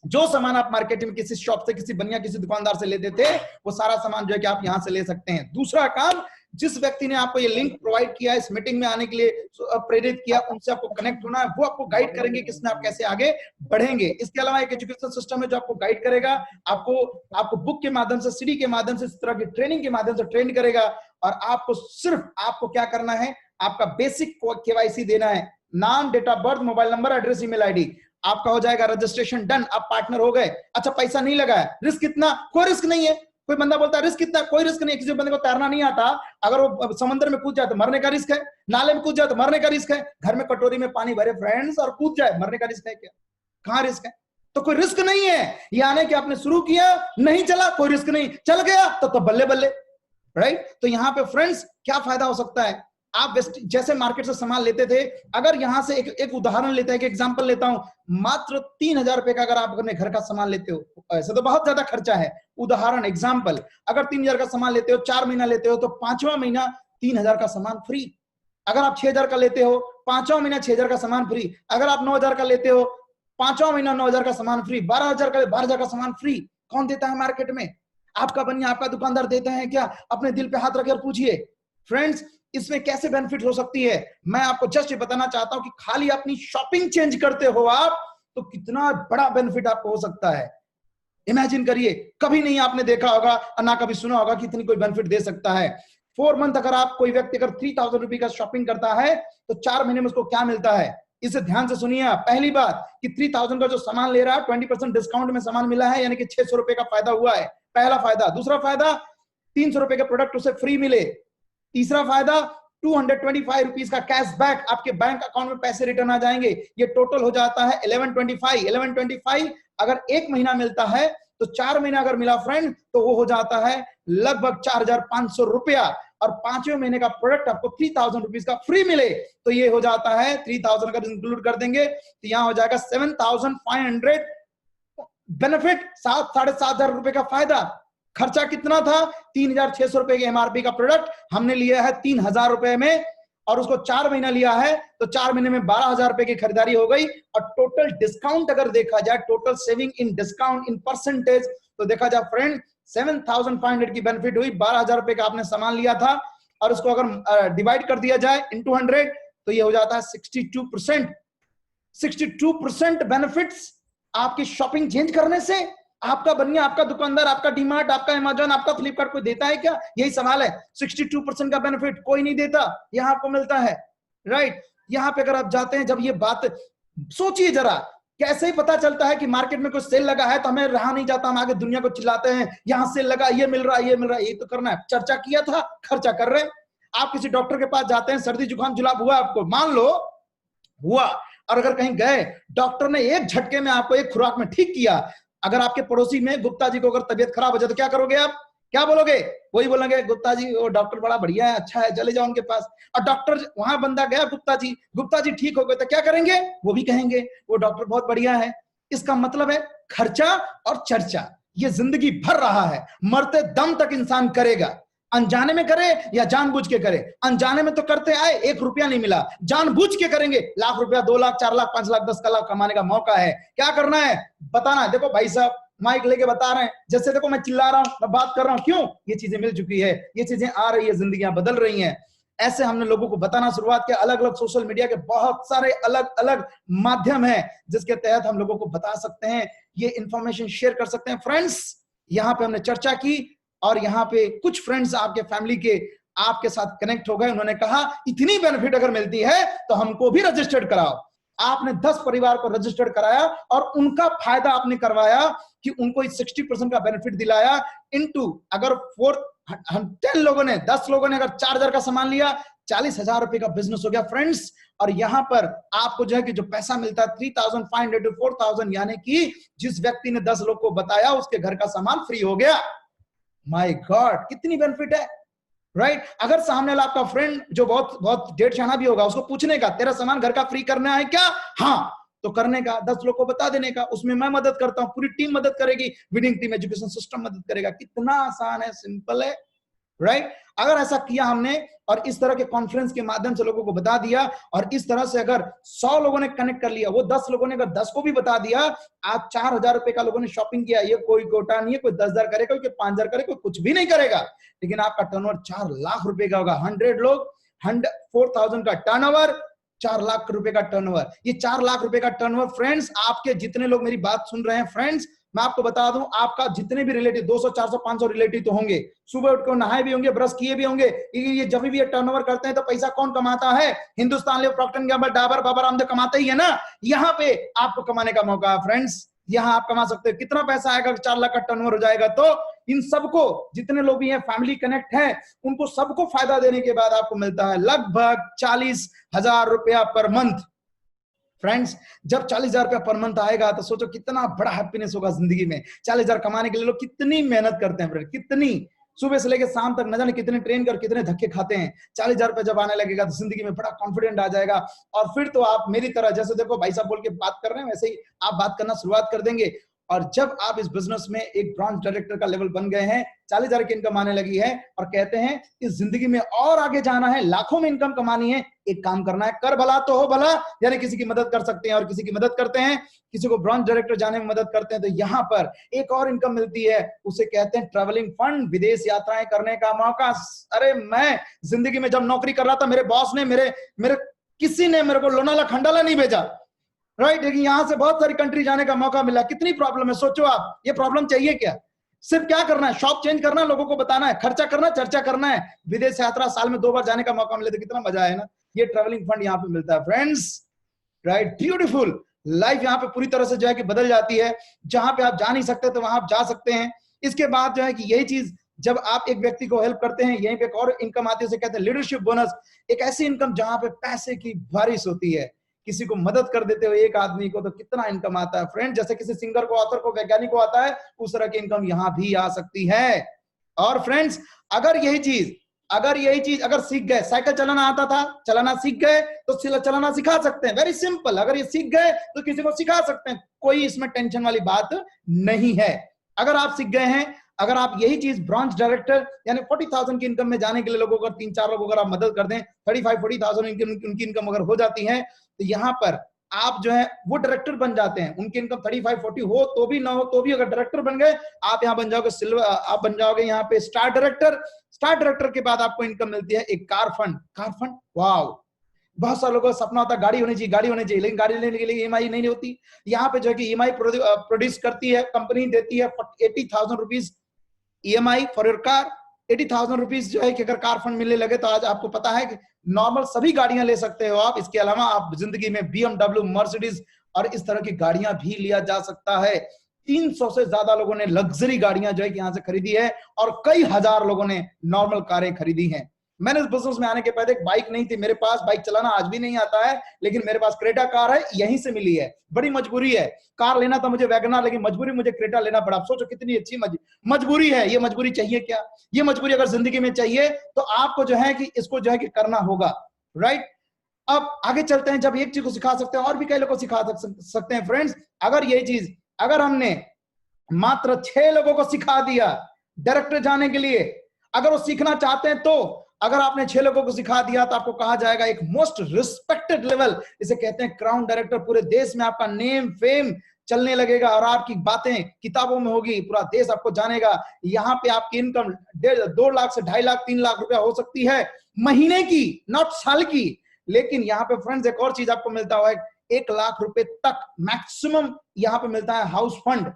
जो सामान आप मार्केट में किसी शॉप से, किसी बनिया, किसी दुकानदार से लेते थे, वो सारा सामान जो है कि आप यहां से ले सकते हैं। दूसरा काम, जिस व्यक्ति ने आपको ये लिंक प्रोवाइड किया, इस मीटिंग में आने के लिए प्रेरित किया, उनसे आपको कनेक्ट होना है। वो आपको गाइड करेंगे कि इसमें आप कैसे आगे बढ़ेंगे। इसके अलावा एक एजुकेशन सिस्टम है जो आपको गाइड करेगा, आपको बुक के माध्यम से, सीडी के माध्यम से, इस तरह की ट्रेनिंग के माध्यम से ट्रेन करेगा। और आपको क्या करना है, आपका बेसिक केवाईसी देना है, नाम, date of birth, mobile number, address, email ID, आपका हो जाएगा रजिस्ट्रेशन डन, आप पार्टनर हो गए। अच्छा, पैसा नहीं लगा है, रिस्क कितना? कोई रिस्क नहीं है। कोई बंदा बोलता है रिस्क कितना? कोई रिस्क नहीं है। किसी बंदे को तैरना नहीं आता, अगर वो समुद्र में कूद जाए तो मरने का रिस्क है, नाले में कूद जाए तो मरने का रिस्क है, घर में कटोरी में पानी भरे फ्रेंड्स और कूद जाए, मरने का रिस्क है क्या? कहां रिस्क है? तो कोई रिस्क नहीं है। यानी कि आपने शुरू किया, नहीं चला, कोई रिस्क नहीं, चल गया तो बल्ले बल्ले, राइट। तो यहाँ पे फ्रेंड्स क्या फायदा हो सकता है, आप जैसे मार्केट से सामान लेते थे, अगर यहां से एक उदाहरण लेते हैं, एक एग्जांपल लेता हूं, मात्र 3,000 रुपए का अगर आप अपने घर का सामान लेते हो, ऐसे तो बहुत ज्यादा खर्चा है, उदाहरण एग्जांपल, अगर 3,000 का सामान लेते हो, 4 महीना लेते हो, तो 5वां महीना 3,000 का सामान फ्री। अगर आप 6,000 का लेते हो, 5वां महीना 6,000 का सामान फ्री। अगर आप 9,000 का लेते हो, 5वां महीना 9,000 का सामान फ्री। 12,000 का सामान फ्री। कौन देता है मार्केट में? आपका बनिया, आपका दुकानदार देता है क्या? अपने दिल पे हाथ रखकर पूछिए फ्रेंड्स, इसमें कैसे बेनिफिट हो सकती है। मैं आपको जस्ट ये बताना चाहता हूं कि खाली अपनी शॉपिंग चेंज करते हो आप, तो कितना बड़ा बेनिफिट आपको हो सकता है। इमेजिन करिए, कभी नहीं आपने देखा होगा और ना कभी सुना होगा कि इतनी कोई बेनिफिट दे सकता है। 4 मंथ अगर आप, कोई व्यक्ति अगर 3,000 रुपए का शॉपिंग करता है, तो 4 महीने में उसको क्या मिलता है? इसे ध्यान से सुनिए आप। पहली बात कि 3,000 का जो सामान ले रहा है, 20% डिस्काउंट में सामान मिला है, यानी कि 600 रुपए का फायदा हुआ है, पहला फायदा। दूसरा फायदा, 300 रुपए के प्रोडक्ट उसे फ्री मिले। तीसरा फायदा, 225 रुपीज का कैशबैक, आपके बैंक अकाउंट में पैसे रिटर्न आ जाएंगे। ये टोटल हो जाता है 1125। अगर एक महीना मिलता है, तो 4 महीना अगर मिला फ्रेंड, तो वो हो जाता है लगभग 4,500 रुपया। और 5वें महीने का प्रोडक्ट आपको 3,000 रुपीज का फ्री मिले, तो ये हो जाता है 3,000 अगर इंक्लूड कर देंगे, तो यहां हो जाएगा 7,500 बेनिफिट, 7,500 रुपए का फायदा। खर्चा कितना था? 3,600 रुपए के एमआरपी का प्रोडक्ट हमने लिया है 3,000 रुपए में, और उसको 4 महीना लिया है, तो 4 महीने में 12,000 रुपए की खरीदारी हो गई। और टोटल डिस्काउंट अगर देखा जाए, total saving in discount in percentage, तो देखा जाए फ्रेंड 7,500 की बेनिफिट हुई। 12,000 रुपए का आपने सामान लिया था, और उसको अगर डिवाइड कर दिया जाए इंटू 100, तो ये हो जाता है 62%। 62% बेनिफिट्स आपकी शॉपिंग चेंज करने से। आपका बनिया, आपका दुकानदार, आपका डीमार्ट, आपका अमेजॉन, आपका फ्लिपकार्ट कोई देता है क्या? यही सवाल है। 62% का बेनिफिट कोई नहीं देता, यहां आपको मिलता है, राइट। यहां पे अगर आप जाते हैं, जब ये बात सोचिए जरा, कैसे ही पता चलता है कि मार्केट में कोई सेल लगा है, तो हमें रहा नहीं जाता, हम आगे दुनिया को चिल्लाते हैं, यहां सेल लगा, ये मिल रहा है, ये मिल रहा है। ये तो करना है, चर्चा किया था, खर्चा कर रहे हैं। आप किसी डॉक्टर के पास जाते हैं, सर्दी जुकाम जुलाब हुआ आपको, मान लो हुआ, और अगर कहीं गए, डॉक्टर ने एक झटके में आपको एक खुराक में ठीक किया। अगर आपके पड़ोसी में गुप्ता जी को अगर तबीयत खराब हो जाए, तो क्या करोगे आप? क्या बोलोगे? वही बोलेंगे, गुप्ता जी वो डॉक्टर बड़ा बढ़िया है, अच्छा है, चले जाओ उनके पास। और डॉक्टर, वहां बंदा गया, गुप्ता जी ठीक हो गए, तो क्या करेंगे? वो भी कहेंगे वो डॉक्टर बहुत बढ़िया है। इसका मतलब है खर्चा और चर्चा ये जिंदगी भर रहा है, मरते दम तक इंसान करेगा। अनजाने में करे या जानबूझ के करे। अनजाने में तो करते आए, 1 रुपया नहीं मिला। जानबूझ के करेंगे, लाख रुपया, 2 लाख, 4 लाख, 5 लाख, 10 लाख कमाने का मौका है। क्या करना है? बताना है। देखो भाई साहब, माइक लेके बता रहे हैं, जैसे देखो मैं चिल्ला रहा हूं, मैं बात कर रहा हूं, क्यों? ये चीजें मिल चुकी है, ये चीजें आ रही है, जिंदगियां बदल रही हैं। ऐसे हमने लोगों को बताना शुरुआत किया। अलग अलग सोशल मीडिया के बहुत सारे अलग अलग माध्यम है, जिसके तहत हम लोगों को बता सकते हैं, ये इंफॉर्मेशन शेयर कर सकते हैं। फ्रेंड्स, यहाँ पे हमने चर्चा की, और यहाँ पे कुछ फ्रेंड्स आपके फैमिली के आपके साथ कनेक्ट हो गए। उन्होंने कहा इतनी बेनिफिट अगर मिलती है तो हमको भी रजिस्टर्ड कराओ। आपने 10 परिवार को रजिस्टर्ड कराया, और उनका फायदा आपने करवाया कि उनको 60% का बेनिफिट दिलाया। इनटू अगर 10 लोगों ने, 10 लोगों ने अगर 4,000 का सामान लिया, 40,000 रुपए का बिजनेस हो गया फ्रेंड्स। और यहां पर आपको जो है कि जो पैसा मिलता है 3,500 to 4,000, यानी कि जिस व्यक्ति ने 10 लोग को बताया, उसके घर का सामान फ्री हो गया। माय गॉड, कितनी बेनिफिट है, राइट। अगर सामने वाला आपका फ्रेंड जो बहुत बहुत डेढ़ छाना भी होगा, उसको पूछने का, तेरा सामान घर का फ्री करना है क्या? हाँ, तो करने का, 10 लोग को बता देने का, उसमें मैं मदद करता हूं, पूरी टीम मदद करेगी, विनिंग टीम एजुकेशन सिस्टम मदद करेगा। कितना आसान है, सिंपल है, राइट? अगर ऐसा किया हमने और इस तरह के कॉन्फ्रेंस के माध्यम से लोगों को बता दिया, और इस तरह से अगर 100 लोगों ने कनेक्ट कर लिया, वो 10 लोगों ने अगर 10 को भी बता दिया, आज 4000 रुपए का लोगों ने शॉपिंग किया, ये कोई गोटा नहीं है, कोई 10,000 करेगा, कोई 5,000 करेगा, कोई कुछ भी नहीं करेगा, लेकिन आपका टर्नओवर 4 लाख रुपए का होगा। 100 लोग, 4,000 का टर्नओवर, 4 लाख रुपए का टर्नओवर। ये 4 लाख रुपए का टर्नओवर फ्रेंड्स, आपके जितने लोग मेरी बात सुन रहे हैं फ्रेंड्स, मैं आपको बता दूं, आपका जितने भी रिलेटिव 200 400 500 रिलेटिव तो होंगे, सुबह उठ कर नहाए भी होंगे, ब्रश किए भी होंगे। ये जब भी ये टर्नओवर करते हैं तो पैसा कौन कमाता है? Hindustan Lever, Procter and Gamble, Dabur, Baba Ramdev कमाते ही है ना। यहाँ पे आपको कमाने का मौका है फ्रेंड्स, यहाँ आप कमा सकते हो। कितना पैसा आएगा? 4 लाख का टर्नओवर हो जाएगा तो इन सबको, जितने लोग भी हैं, फैमिली कनेक्ट है, उनको सबको फायदा देने के बाद आपको मिलता है लगभग 40,000 रुपया पर मंथ। फ्रेंड्स, जब 40,000 रुपया पर मंथ आएगा तो सोचो कितना बड़ा हैप्पीनेस होगा जिंदगी में। 40,000 कमाने के लिए लोग कितनी मेहनत करते हैं फ्रेंड, कितनी, सुबह से लेकर शाम तक न जाने कितने ट्रेन कर, कितने धक्के खाते हैं। 40,000 रुपया जब आने लगेगा तो जिंदगी में बड़ा कॉन्फिडेंट आ जाएगा, और फिर तो आप मेरी तरह, जैसे देखो भाई साहब बोल के बात कर रहे हैं, वैसे ही आप बात करना शुरुआत कर देंगे। और जब आप इस बिजनेस में एक ब्रांच डायरेक्टर का लेवल बन गए हैं, 40,000 की इनकम आने लगी है, और कहते हैं इस जिंदगी में और आगे जाना है, लाखों में इनकम कमानी है, एक काम करना है, कर भला तो हो भला, यानी किसी की मदद कर सकते हैं और किसी की मदद करते हैं, किसी को ब्रांच डायरेक्टर जाने में मदद करते हैं, तो यहाँ पर एक और इनकम मिलती है, उसे कहते हैं ट्रैवलिंग फंड, विदेश यात्राएं करने का मौका। अरे मैं जिंदगी में जब नौकरी कर रहा था, मेरे बॉस ने मेरे किसी ने मेरे को लोनाला खंडाला नहीं भेजा, राइट? लेकिन यहां से बहुत सारी कंट्री जाने का मौका मिला। कितनी प्रॉब्लम है, सोचो आप, ये प्रॉब्लम चाहिए क्या? सिर्फ क्या करना है? शॉप चेंज करना, लोगों को बताना है, खर्चा करना, चर्चा करना है, विदेश यात्रा साल में 2 बार जाने का मौका मिले तो कितना मजा है ना। ये ट्रैवलिंग फंड यहाँ पे मिलता है फ्रेंड्स, राइट? ब्यूटीफुल लाइफ यहाँ पे पूरी तरह से जो है कि बदल जाती है। जहां पे आप जा नहीं सकते तो वहां आप जा सकते हैं। इसके बाद जो है कि यही चीज, जब आप एक व्यक्ति को हेल्प करते हैं, यहीं पे एक और इनकम आती है, उसे कहते हैं लीडरशिप बोनस। एक ऐसी इनकम जहां पे पैसे की बारिश होती है, किसी को मदद कर देते हो एक आदमी को, तो कितना इनकम आता है फ्रेंड। जैसे किसी सिंगर को, ऑथर को, वैज्ञानिक को आता है, उस तरह की इनकम यहां भी आ सकती है। और फ्रेंड्स, अगर यही चीज अगर सीख गए, साइकिल चलाना आता था, चलाना सीख गए तो चलाना सिखा सकते हैं, वेरी सिंपल। अगर ये सीख गए तो किसी को सिखा सकते हैं, कोई इसमें टेंशन वाली बात नहीं है। अगर आप सीख गए हैं, अगर आप यही चीज ब्रांच डायरेक्टर यानी 40,000 की इनकम में जाने के लिए लोगों को 3-4 लोगों को अगर आप मदद कर दें, 35-40,000 उनकी इनकम अगर हो जाती है, तो यहाँ पर आप जो है वो डायरेक्टर बन जाते हैं। उनकी इनकम 35-40 हो तो भी, ना हो तो भी, अगर डायरेक्टर बन गए, आप यहाँ बन जाओगे सिल्वर, आप बन जाओगे यहाँ पे स्टार डायरेक्टर। स्टार डायरेक्टर के बाद आपको इनकम मिलती है एक कार फंड। वाव, बहुत सारे लोगों का सपना होता है गाड़ी होनी चाहिए, लेकिन गाड़ी लेने के लिए ईएमआई नहीं होती। यहाँ पे जो है कि ईएमआई प्रोड्यूस करती है कंपनी, देती है 80,000 rupees EMI for your car. 80,000 rupees जो है कि अगर कार फंड मिलने लगे तो आज आपको पता है कि नॉर्मल सभी गाड़ियां ले सकते हो आप। इसके अलावा आप जिंदगी में BMW, मर्सिडीज और इस तरह की गाड़ियां भी लिया जा सकता है। 300 से ज्यादा लोगों ने लग्जरी गाड़ियां जो है कि यहां से खरीदी है, और कई हजार लोगों ने नॉर्मल कारें खरीदी हैं। मैंने इस बिजनेस में आने के पहले एक बाइक नहीं थी मेरे पास, बाइक चलाना आज भी नहीं आता है, लेकिन मेरे पास क्रेटा कार है, यहीं से मिली है। बड़ी मजबूरी है, कार लेना था मुझे वैगनर, लेकिन मजबूरी मुझे क्रेटा लेना पड़ा। सोचो कितनी अच्छी मजबूरी है। ये मजबूरी चाहिए क्या? ये मजबूरी अगर जिंदगी में चाहिए तो आपको जो है कि इसको जो है कि करना होगा, राइट? अब आगे चलते हैं। जब एक चीज को सिखा सकते हैं और भी कई लोगों को सिखा सकते हैं फ्रेंड्स। अगर यही चीज अगर हमने मात्र 6 लोगों को सिखा दिया डायरेक्टर जाने के लिए, अगर वो सीखना चाहते हैं, तो अगर आपने 6 लोगों को सिखा दिया तो आपको कहा जाएगा एक मोस्ट रिस्पेक्टेड लेवल, इसे कहते हैं क्राउन डायरेक्टर। पूरे देश में आपका नेम फेम चलने लगेगा और आपकी बातें किताबों में होगी, पूरा देश आपको जानेगा। यहाँ पे आपकी इनकम 2 लाख से 2.5 लाख 3 लाख रुपया हो सकती है महीने की, नॉट साल की। लेकिन यहाँ पे फ्रेंड्स एक और चीज आपको मिलता है, 1 लाख रुपए तक मैक्सिमम यहाँ पे मिलता है house fund,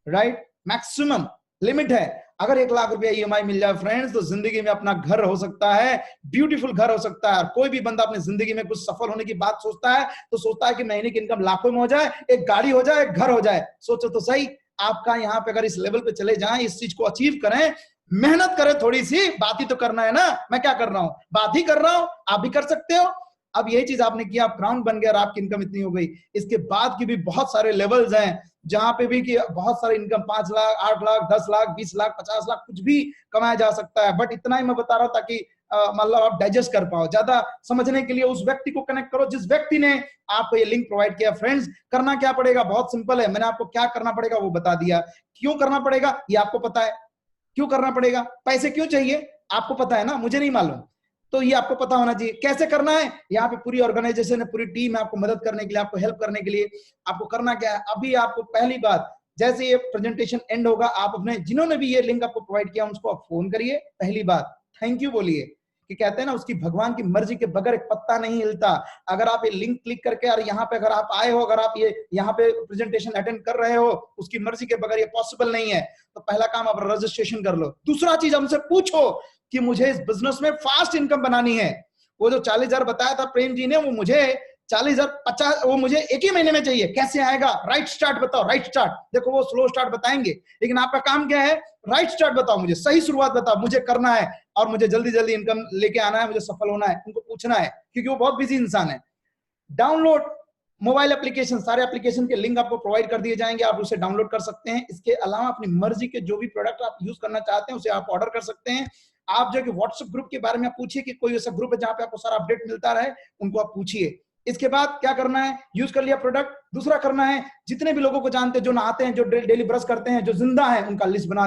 right? Maximum limit है। अगर 1 लाख रुपया ईएमआई मिल जाए फ्रेंड्स, तो जिंदगी में अपना घर हो सकता है, ब्यूटीफुल घर हो सकता है। और कोई भी बंदा अपनी जिंदगी में कुछ सफल होने की बात सोचता है तो सोचता है कि महीने की इनकम लाखों में हो जाए, एक गाड़ी हो जाए, एक घर हो जाए। सोचो तो सही, आपका यहाँ पे अगर इस लेवल पे चले जाएं, इस चीज को अचीव करें, मेहनत करें थोड़ी सी, बात ही तो करना है ना। मैं क्या कर रहा हूँ? बात ही कर रहा हूँ, आप भी कर सकते हो। अब यही चीज आपने किया, आप क्राउन बन गए और आपकी इनकम इतनी हो गई। इसके बाद की भी बहुत सारे लेवल्स हैं जहां पे भी कि बहुत सारी इनकम 5 लाख, 8 लाख, 10 लाख, 20 लाख, 50 लाख, कुछ भी कमाया जा सकता है। बट इतना ही मैं बता रहा था कि मतलब आप डाइजेस्ट कर पाओ, ज्यादा समझने के लिए उस व्यक्ति को कनेक्ट करो जिस व्यक्ति ने आपको ये लिंक प्रोवाइड किया। फ्रेंड्स, करना क्या पड़ेगा? बहुत सिंपल है, मैंने आपको क्या करना पड़ेगा वो बता दिया। क्यों करना पड़ेगा ये आपको पता है, क्यों करना पड़ेगा, पैसे क्यों चाहिए आपको पता है ना, मुझे नहीं मालूम, तो ये आपको पता होना चाहिए। कैसे करना है, यहाँ पे पूरी ऑर्गेनाइजेशन है, पूरी टीम है आपको मदद करने के लिए, आपको हेल्प करने के लिए। आपको करना क्या है, अभी आपको पहली बात, जैसे ये प्रेजेंटेशन एंड होगा, आप अपने जिन्होंने भी ये लिंक आपको प्रोवाइड किया उसको आप फोन करिए, पहली बात थैंक यू बोलिए, कि कहते हैं ना उसकी भगवान की मर्जी के बगैर एक पत्ता नहीं हिलता। अगर आप ये लिंक क्लिक करके और यहाँ पे अगर आप आए हो, अगर आप ये यहाँ पे प्रेजेंटेशन अटेंड कर रहे हो, उसकी मर्जी के बगैर ये पॉसिबल नहीं है। तो पहला काम आप रजिस्ट्रेशन कर लो। दूसरा चीज हमसे पूछो कि मुझे इस बिजनेस में फास्ट इनकम बनानी है। वो जो 40,000 बताया था प्रेम जी ने, वो मुझे 40,000 50 वो मुझे एक ही महीने में चाहिए, कैसे आएगा? राइट स्टार्ट बताओ, राइट स्टार्ट। देखो वो स्लो स्टार्ट बताएंगे, लेकिन आपका काम क्या है? राइट स्टार्ट बताओ, मुझे सही शुरुआत बताओ, मुझे करना है और मुझे जल्दी जल्दी इनकम लेके आना है, मुझे सफल होना है। उनको पूछना है, क्योंकि वो बहुत बिजी इंसान है। डाउनलोड मोबाइल एप्लीकेशन, सारे एप्लीकेशन के लिंक आपको प्रोवाइड कर दिए जाएंगे, आप उसे डाउनलोड कर सकते हैं। इसके अलावा अपनी मर्जी के जो भी प्रोडक्ट आप यूज करना चाहते हैं उसे आप ऑर्डर कर सकते हैं। आप जो कि व्हाट्सएप ग्रुप के बारे में पूछिए कि कोई ऐसा ग्रुप है जहां पे आपको सारा अपडेट मिलता रहे, उनको आप पूछिए। इसके बाद क्या करना है? यूज कर लिया प्रोडक्ट, दूसरा करना है जितने भी लोगों को जानते हैं, जो नहाते हैं, जो डेली ब्रश करते हैं, जो जिंदा है, उनका लिस्ट बना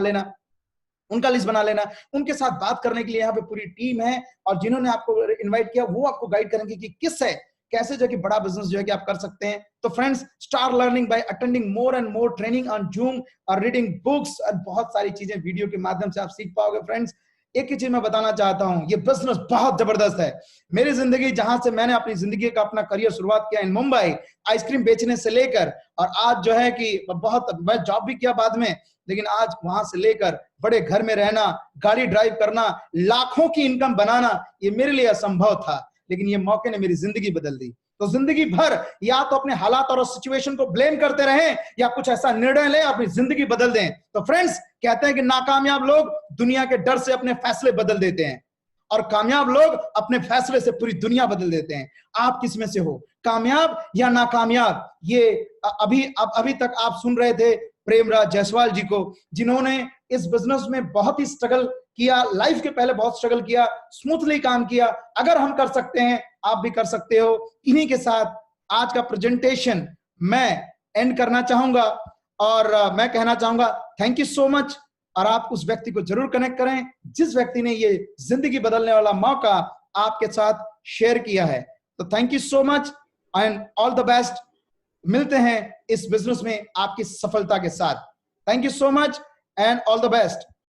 लेना, उनके साथ बात करने के लिए यहाँ पे पूरी टीम है, और जिन्होंने आपको इनवाइट किया वो आपको गाइड करेंगे कि किस है कैसे जो कि बड़ा बिजनेस जो है कि आप कर सकते हैं। तो friends, start learning by attending more and more training on zoom और रीडिंग बुक्स, और बहुत सारी चीजें वीडियो के माध्यम से आप सीख पाओगे। फ्रेंड्स, एक ही चीज मैं बताना चाहता हूं, ये बिजनेस बहुत जबरदस्त है। मेरी जिंदगी, जहां से मैंने अपनी जिंदगी का अपना करियर शुरुआत किया इन मुंबई, आइसक्रीम बेचने से लेकर, और आज जो है कि बहुत, मैं जॉब भी किया बाद में, लेकिन आज वहां से लेकर बड़े घर में रहना, गाड़ी ड्राइव करना, लाखों की इनकम बनाना, ये मेरे लिए असंभव था, लेकिन ये मौके ने मेरी जिंदगी बदल दी। तो जिंदगी भर या तो अपने हालात और सिचुएशन को ब्लेम करते रहें, या कुछ ऐसा निर्णय लें अपनी जिंदगी बदल दें। तो फ्रेंड्स, कहते हैं कि नाकामयाब लोग दुनिया के डर से अपने फैसले बदल देते हैं, और कामयाब लोग अपने फैसले से पूरी दुनिया बदल देते हैं। आप किस में से हो, कामयाब या नाकामयाब? ये अभी तक आप सुन रहे थे प्रेमराज जायसवाल जी को, जिन्होंने इस बिजनेस में बहुत ही स्ट्रगल किया, लाइफ के पहले बहुत स्ट्रगल किया, स्मूथली काम किया। अगर हम कर सकते हैं, आप भी कर सकते हो। इन्हीं के साथ आज का प्रेजेंटेशन मैं एंड करना चाहूंगा, और मैं कहना चाहूंगा थैंक यू सो मच। और आप उस व्यक्ति को जरूर कनेक्ट करें जिस व्यक्ति ने ये जिंदगी बदलने वाला मौका आपके साथ शेयर किया है। तो thank you so much and all the best. मिलते हैं इस बिजनेस में आपकी सफलता के साथ। Thank you so much and all the best.